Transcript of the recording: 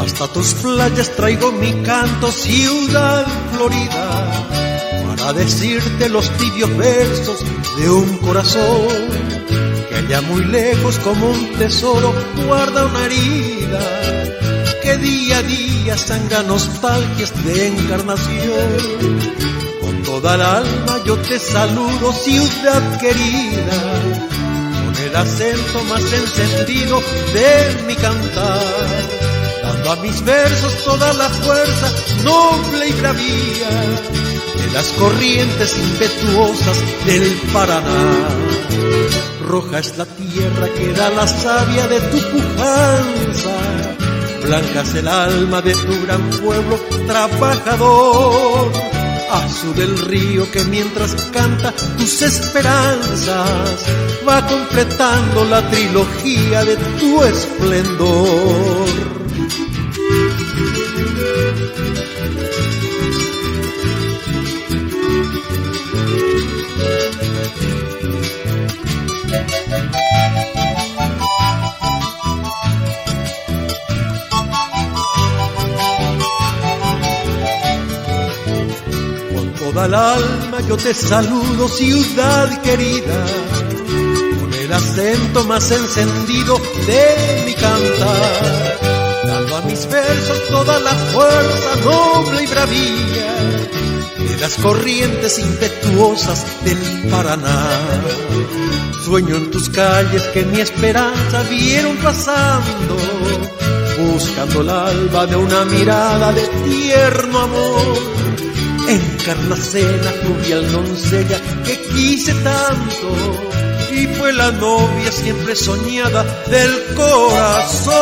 Hasta tus playas traigo mi canto, ciudad florida, para decirte los tibios versos de un corazón que allá muy lejos como un tesoro guarda una herida que día a día sangra nostalgias de encarnación. Con toda el alma yo te saludo, ciudad querida, con el acento más encendido de mi cantar, dando a mis versos toda la fuerza noble y bravía de las corrientes impetuosas del Paraná. Roja es la tierra que da la savia de tu pujanza, blanca es el alma de tu gran pueblo trabajador, azul el río que mientras canta tus esperanzas va completando la trilogía de tu esplendor. Con toda el alma yo te saludo, ciudad querida, con el acento más encendido de mi cantar, dando a mis versos toda la fuerza noble y bravía de las corrientes impetuosas del Paraná. Sueño en tus calles que mi esperanza vieron pasando, buscando el alba de una mirada de tierno amor. Encarnacena, fluvial doncella que quise tanto, y fue la novia siempre soñada del corazón.